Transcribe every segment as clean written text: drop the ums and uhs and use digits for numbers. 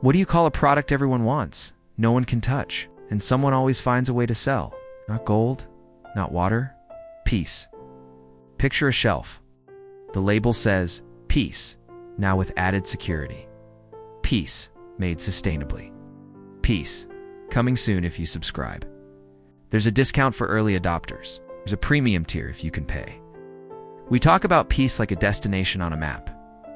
What do you call a product everyone wants, no one can touch, and someone always finds a way to sell? Not gold, not water, peace. Picture a shelf. The label says, peace, now with added security. Peace, made sustainably. Peace, coming soon if you subscribe. There's a discount for early adopters. There's a premium tier if you can pay. We talk about peace like a destination on a map.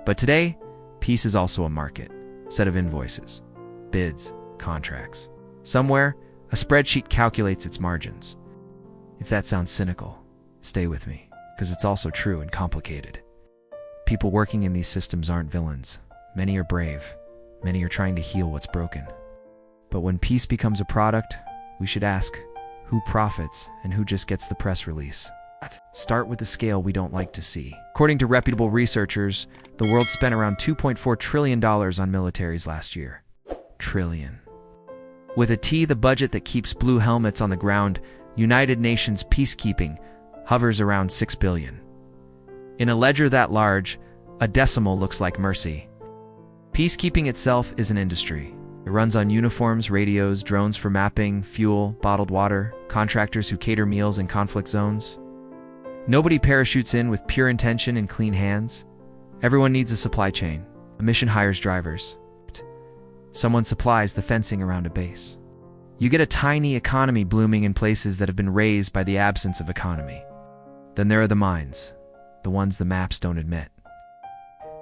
But today, peace is also a market, set of invoices, bids, contracts. Somewhere, a spreadsheet calculates its margins. If that sounds cynical, stay with me, because it's also true and complicated. People working in these systems aren't villains. Many are brave. Many are trying to heal what's broken. But when peace becomes a product, we should ask, who profits and who just gets the press release? Start with the scale we don't like to see. According to reputable researchers, the world spent around $2.4 trillion on militaries last year. Trillion. With a T, the budget that keeps blue helmets on the ground, United Nations peacekeeping, hovers around $6 billion. In a ledger that large, a decimal looks like mercy. Peacekeeping itself is an industry. It runs on uniforms, radios, drones for mapping, fuel, bottled water, contractors who cater meals in conflict zones. Nobody parachutes in with pure intention and clean hands. Everyone needs a supply chain. A mission hires drivers. Someone supplies the fencing around a base. You get a tiny economy blooming in places that have been razed by the absence of economy. Then there are the mines, the ones the maps don't admit.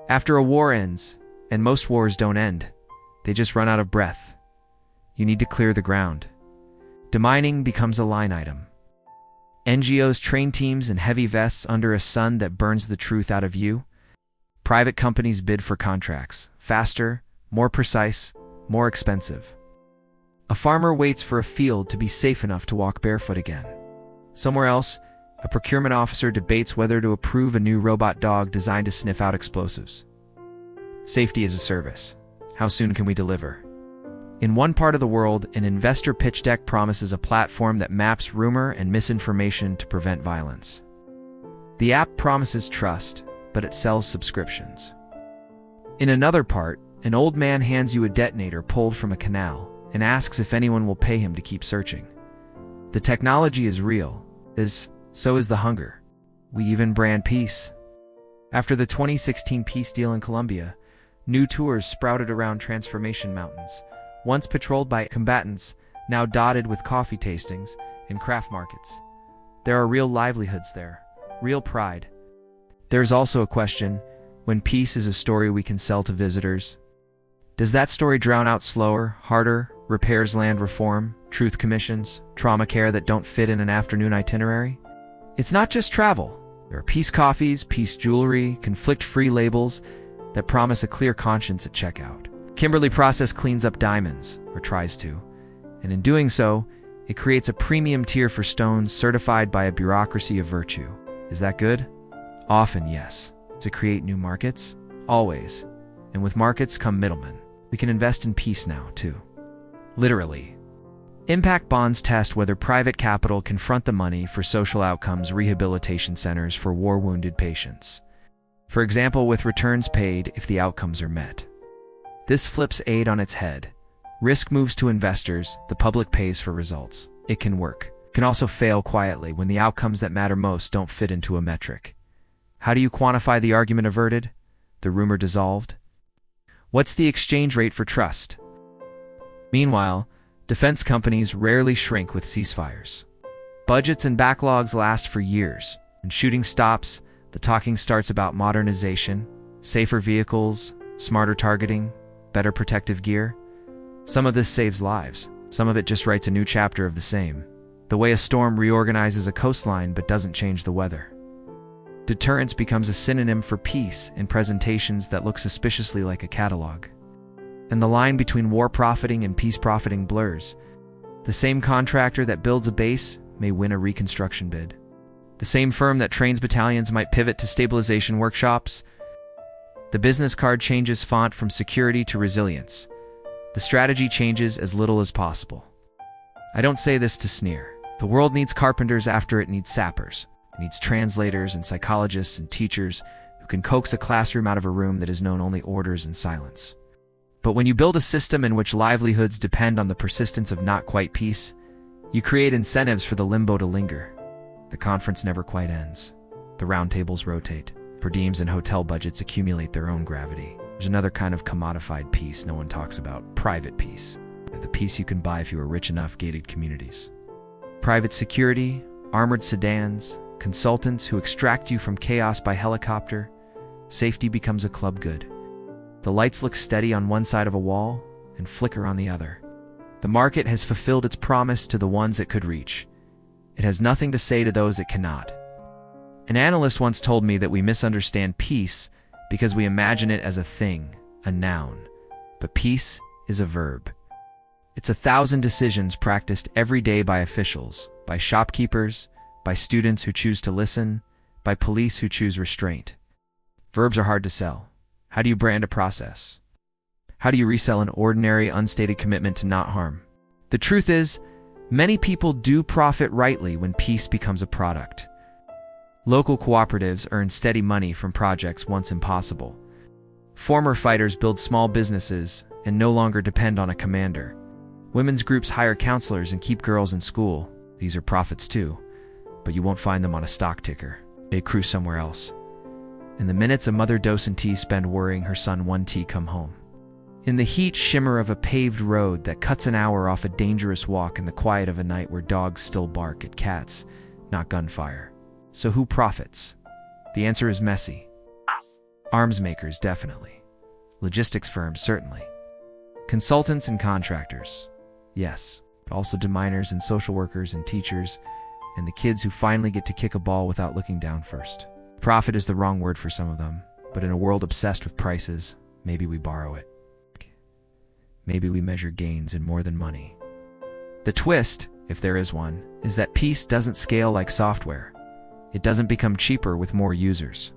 After a war ends, and most wars don't end, they just run out of breath. You need to clear the ground. Demining becomes a line item. NGOs train teams in heavy vests under a sun that burns the truth out of you. Private companies bid for contracts, faster, more precise, more expensive. A farmer waits for a field to be safe enough to walk barefoot again. Somewhere else, a procurement officer debates whether to approve a new robot dog designed to sniff out explosives. Safety as a service. How soon can we deliver? In one part of the world, an investor pitch deck promises a platform that maps rumor and misinformation to prevent violence. The app promises trust, but it sells subscriptions. In another part, an old man hands you a detonator pulled from a canal and asks if anyone will pay him to keep searching. The technology is real, so is the hunger. We even brand peace. After the 2016 peace deal in Colombia, new tours sprouted around Transformation Mountains, once patrolled by combatants, now dotted with coffee tastings and craft markets. There are real livelihoods there, real pride. There's also a question, when peace is a story we can sell to visitors, does that story drown out slower, harder, repairs land reform, truth commissions, trauma care that don't fit in an afternoon itinerary? It's not just travel. There are peace coffees, peace jewelry, conflict-free labels that promise a clear conscience at checkout. Kimberly Process cleans up diamonds, or tries to, and in doing so, it creates a premium tier for stones certified by a bureaucracy of virtue. Is that good? Often, yes. To create new markets? Always. And with markets come middlemen. We can invest in peace now, too. Literally. Impact bonds test whether private capital can front the money for social outcomes rehabilitation centers for war-wounded patients. For example, with returns paid if the outcomes are met. This flips aid on its head. Risk moves to investors, the public pays for results. It can work. It can also fail quietly when the outcomes that matter most don't fit into a metric. How do you quantify the argument averted? The rumor dissolved? What's the exchange rate for trust? Meanwhile, defense companies rarely shrink with ceasefires. Budgets and backlogs last for years. When shooting stops, the talking starts about modernization, safer vehicles, smarter targeting, better protective gear. Some of this saves lives. Some of it just writes a new chapter of the same. The way a storm reorganizes a coastline but doesn't change the weather. Deterrence becomes a synonym for peace in presentations that look suspiciously like a catalog. And the line between war profiting and peace profiting blurs. The same contractor that builds a base may win a reconstruction bid. The same firm that trains battalions might pivot to stabilization workshops. The business card changes font from security to resilience. The strategy changes as little as possible. I don't say this to sneer. The world needs carpenters after it needs sappers. It needs translators and psychologists and teachers who can coax a classroom out of a room that has known only orders and silence. But when you build a system in which livelihoods depend on the persistence of not quite peace, you create incentives for the limbo to linger. The conference never quite ends. The round tables rotate. Per diems and hotel budgets accumulate their own gravity. There's another kind of commodified peace no one talks about: private peace. The peace you can buy if you are rich enough. Gated communities. Private security, armored sedans, consultants who extract you from chaos by helicopter. Safety becomes a club good. The lights look steady on one side of a wall and flicker on the other. The market has fulfilled its promise to the ones it could reach. It has nothing to say to those it cannot. An analyst once told me that we misunderstand peace because we imagine it as a thing, a noun. But peace is a verb. It's 1,000 decisions practiced every day by officials, by shopkeepers, by students who choose to listen, by police who choose restraint. Verbs are hard to sell. How do you brand a process? How do you resell an ordinary, unstated commitment to not harm? The truth is, many people do profit rightly when peace becomes a product. Local cooperatives earn steady money from projects once impossible. Former fighters build small businesses and no longer depend on a commander. Women's groups hire counselors and keep girls in school. These are profits too, but you won't find them on a stock ticker. They accrue somewhere else. In the minutes a mother docentee spend worrying her son one tea come home. In the heat shimmer of a paved road that cuts an hour off a dangerous walk in the quiet of a night where dogs still bark at cats, not gunfire. So who profits? The answer is messy. Arms makers, definitely. Logistics firms, certainly. Consultants and contractors, yes. But also deminers and social workers and teachers and the kids who finally get to kick a ball without looking down first. Profit is the wrong word for some of them, but in a world obsessed with prices, maybe we borrow it. Maybe we measure gains in more than money. The twist, if there is one, is that peace doesn't scale like software. It doesn't become cheaper with more users.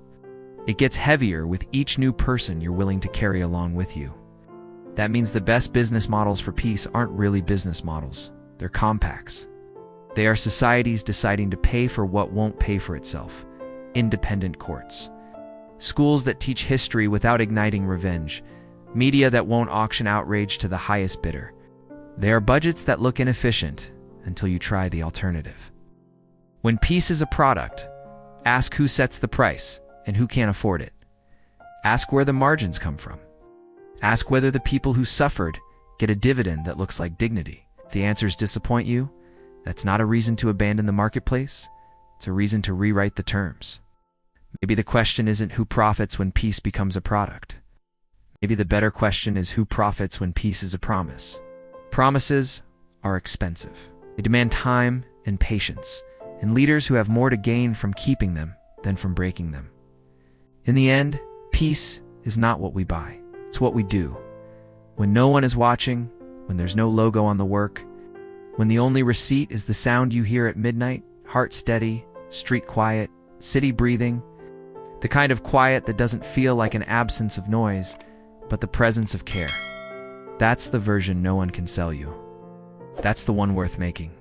It gets heavier with each new person you're willing to carry along with you. That means the best business models for peace aren't really business models. They're compacts. They are societies deciding to pay for what won't pay for itself. Independent courts. Schools that teach history without igniting revenge. Media that won't auction outrage to the highest bidder. They are budgets that look inefficient until you try the alternative. When peace is a product, ask who sets the price and who can't afford it. Ask where the margins come from. Ask whether the people who suffered get a dividend that looks like dignity. If the answers disappoint you, that's not a reason to abandon the marketplace. It's a reason to rewrite the terms. Maybe the question isn't who profits when peace becomes a product. Maybe the better question is who profits when peace is a promise. Promises are expensive. They demand time and patience, and leaders who have more to gain from keeping them than from breaking them. In the end, peace is not what we buy. It's what we do. When no one is watching, when there's no logo on the work, when the only receipt is the sound you hear at midnight, heart steady, street quiet, city breathing, the kind of quiet that doesn't feel like an absence of noise, but the presence of care. That's the version no one can sell you. That's the one worth making.